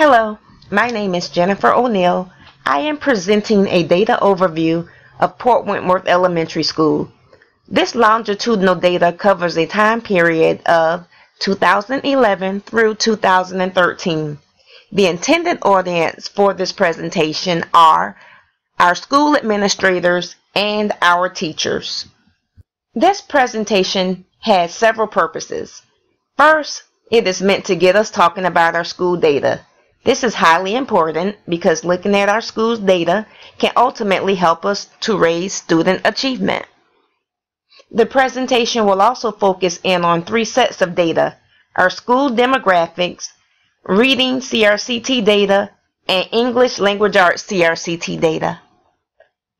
Hello, my name is Jennifer O'Neill. I am presenting a data overview of Port Wentworth Elementary School. This longitudinal data covers a time period of 2011 through 2013. The intended audience for this presentation are our school administrators and our teachers. This presentation has several purposes. First, it is meant to get us talking about our school data. This is highly important because looking at our school's data can ultimately help us to raise student achievement. The presentation will also focus in on three sets of data: our school demographics, reading CRCT data, and English Language Arts CRCT data.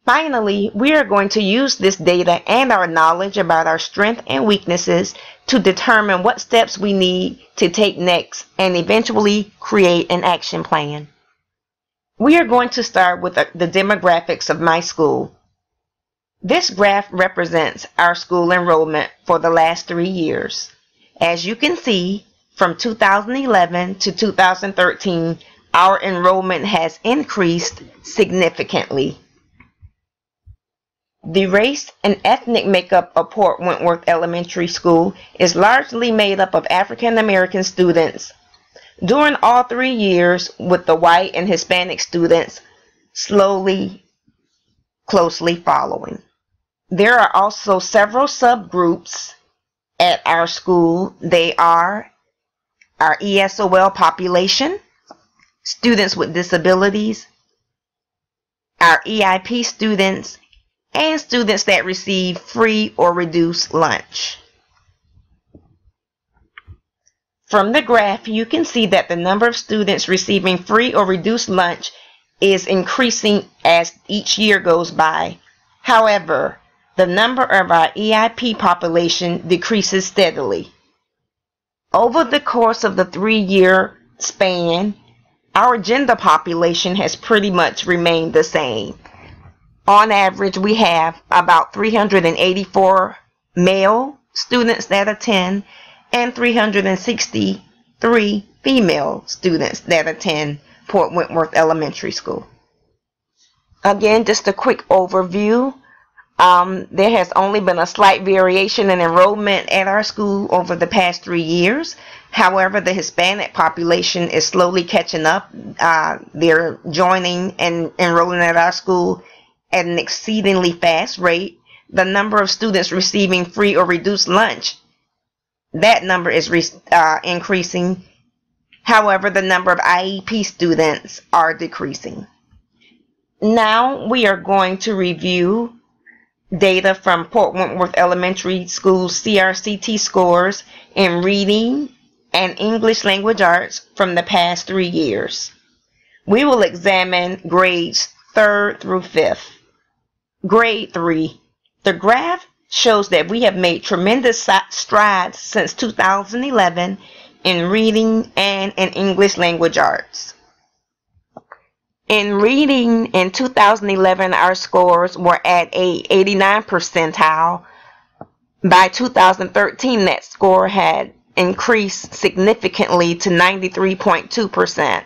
Finally, we are going to use this data and our knowledge about our strengths and weaknesses to determine what steps we need to take next and eventually create an action plan. We are going to start with the demographics of my school. This graph represents our school enrollment for the last 3 years. As you can see, from 2011 to 2013, our enrollment has increased significantly. The race and ethnic makeup of Port Wentworth Elementary School is largely made up of African American students during all 3 years, with the white and Hispanic students closely following. There are also several subgroups at our school. They are our ESOL population, students with disabilities, our EIP students, and students that receive free or reduced lunch. From the graph, you can see that the number of students receiving free or reduced lunch is increasing as each year goes by. However, the number of our EIP population decreases steadily. Over the course of the 3-year span, our gender population has pretty much remained the same. On average, we have about 384 male students that attend and 363 female students that attend Port Wentworth Elementary School. Again, just a quick overview. There has only been a slight variation in enrollment at our school over the past 3 years. However, the Hispanic population is slowly catching up. They're joining and enrolling at our school at an exceedingly fast rate. The number of students receiving free or reduced lunch, that number is increasing. However, the number of IEP students are decreasing. Now we are going to review data from Port Wentworth Elementary School's CRCT scores in reading and English Language Arts from the past 3 years. We will examine grades 3rd through 5th. Grade 3. The graph shows that we have made tremendous strides since 2011 in reading and in English Language Arts. In reading in 2011, our scores were at a 89th percentile. By 2013, that score had increased significantly to 93.2%.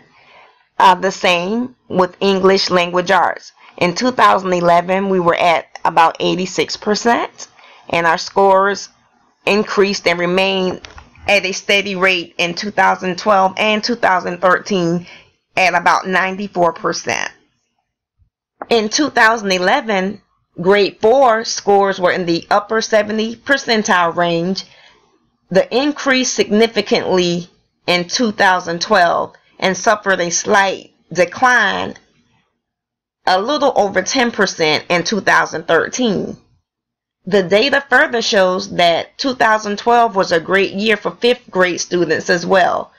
The same with English Language Arts. In 2011, we were at about 86%, and our scores increased and remained at a steady rate in 2012 and 2013 at about 94%. In 2011, grade 4 scores were in the upper 70 percentile range. The increase significantly in 2012 and suffered a slight decline, a little over 10% in 2013. The data further shows that 2012 was a great year for 5th grade students as well.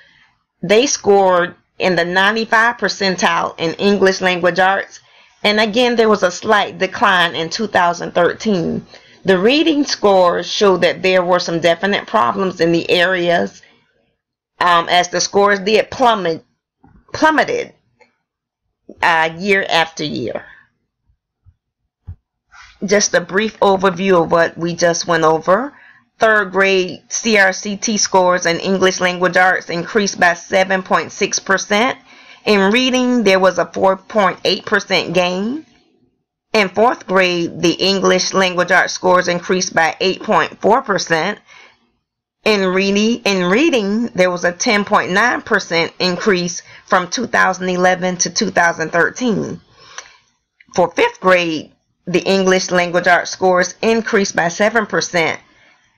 They scored in the 95 percentile in English Language Arts, and again there was a slight decline in 2013. The reading scores show that there were some definite problems in the areas as the scores did plummeted year after year. Just a brief overview of what we just went over. 3rd grade CRCT scores in English Language Arts increased by 7.6%, In reading, there was a 4.8% gain. In 4th grade, the English language arts scores increased by 8.4%. In reading, there was a 10.9% increase from 2011 to 2013. For 5th grade, the English language arts scores increased by 7%.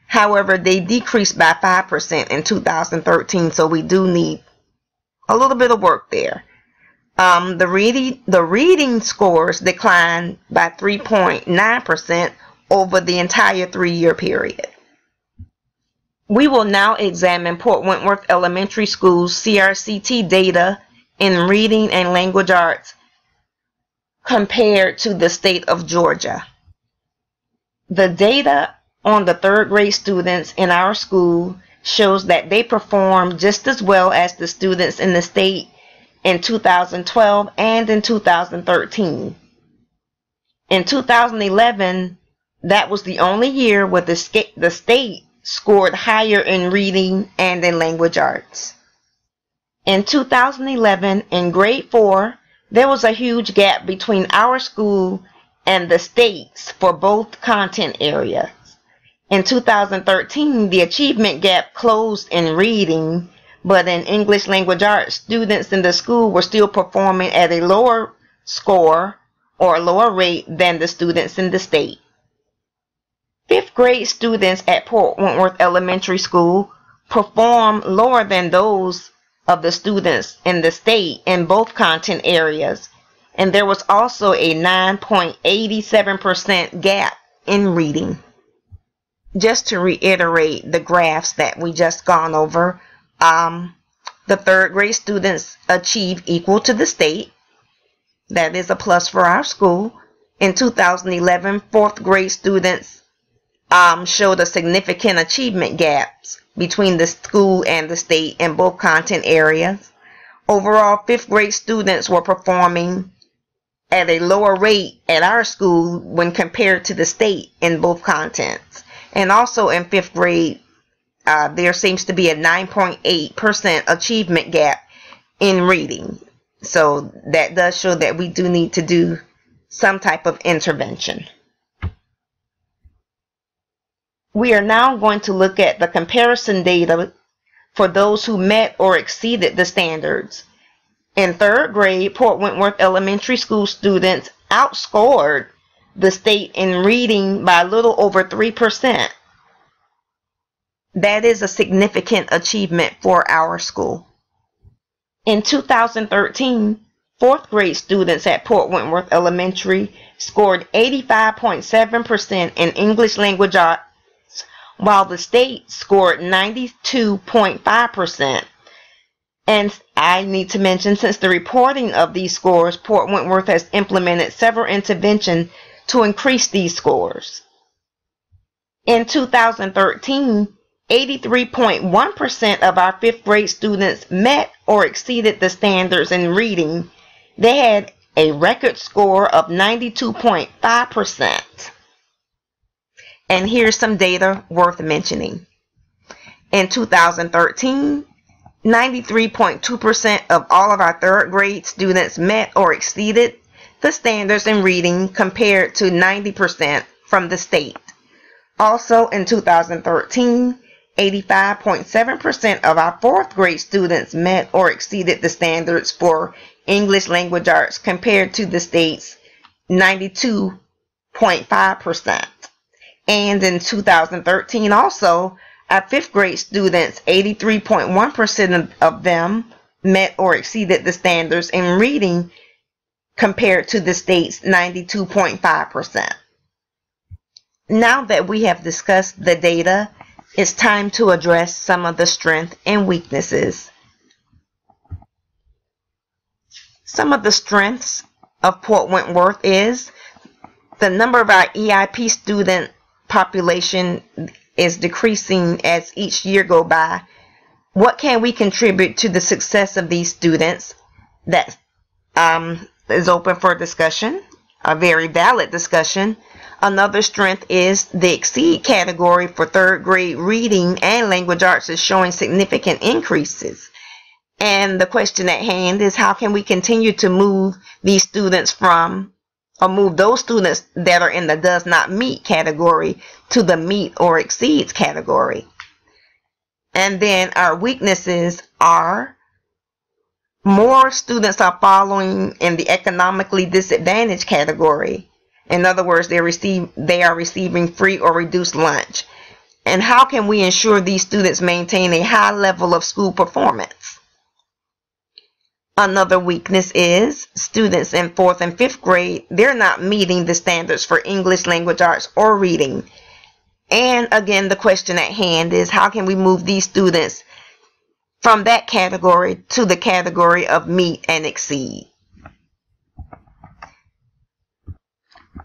However, they decreased by 5% in 2013, so we do need a little bit of work there. The reading scores declined by 3.9% over the entire 3-year period. We will now examine Port Wentworth Elementary School's CRCT data in reading and language arts compared to the state of Georgia. The data on the 3rd grade students in our school shows that they performed just as well as the students in the state in 2012 and in 2013. In 2011, that was the only year where the state scored higher in reading and in language arts. In 2011, in grade 4, there was a huge gap between our school and the states for both content areas. In 2013, the achievement gap closed in reading, but in English language arts, students in the school were still performing at a lower score or lower rate than the students in the state. 5th grade students at Port Wentworth Elementary School performed lower than those of the students in the state in both content areas, and there was also a 9.87% gap in reading. Just to reiterate the graphs that we just gone over, the 3rd grade students achieved equal to the state. That is a plus for our school. In 2011, 4th grade students showed a significant achievement gaps between the school and the state in both content areas. Overall, 5th grade students were performing at a lower rate at our school when compared to the state in both contents. And also in 5th grade, there seems to be a 9.8% achievement gap in reading. So that does show that we do need to do some type of intervention. We are now going to look at the comparison data for those who met or exceeded the standards. In 3rd grade, Port Wentworth Elementary School students outscored the state in reading by a little over 3%. That is a significant achievement for our school. In 2013, 4th grade students at Port Wentworth Elementary scored 85.7% in English language arts, while the state scored 92.5%. And I need to mention, since the reporting of these scores, Port Wentworth has implemented several interventions to increase these scores. In 2013, 83.1% of our 5th grade students met or exceeded the standards in reading. They had a record score of 92.5%. And here's some data worth mentioning. In 2013, 93.2% of all of our 3rd grade students met or exceeded the standards in reading, compared to 90% from the state. Also in 2013, 85.7% of our 4th grade students met or exceeded the standards for English language arts, compared to the state's 92.5%. And in 2013 also, our 5th grade students, 83.1% of them met or exceeded the standards in reading, compared to the state's 92.5%. Now that we have discussed the data, it's time to address some of the strengths and weaknesses. Some of the strengths of Port Wentworth is the number of our EIP student population is decreasing as each year go by. What can we contribute to the success of these students? That is open for discussion, a very valid discussion. Another strength is the exceed category for 3rd grade reading and language arts is showing significant increases. And the question at hand is, how can we continue to move these students from, or move those students that are in the does not meet category to the meet or exceeds category? And then our weaknesses are more students are following in the economically disadvantaged category. In other words, they are receiving free or reduced lunch. And how can we ensure these students maintain a high level of school performance? Another weakness is students in 4th and 5th grade, they're not meeting the standards for English, language arts, or reading. And again, the question at hand is, how can we move these students from that category to the category of meet and exceed?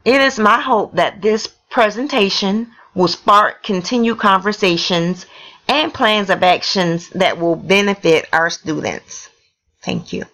It is my hope that this presentation will spark continued conversations and plans of actions that will benefit our students. Thank you.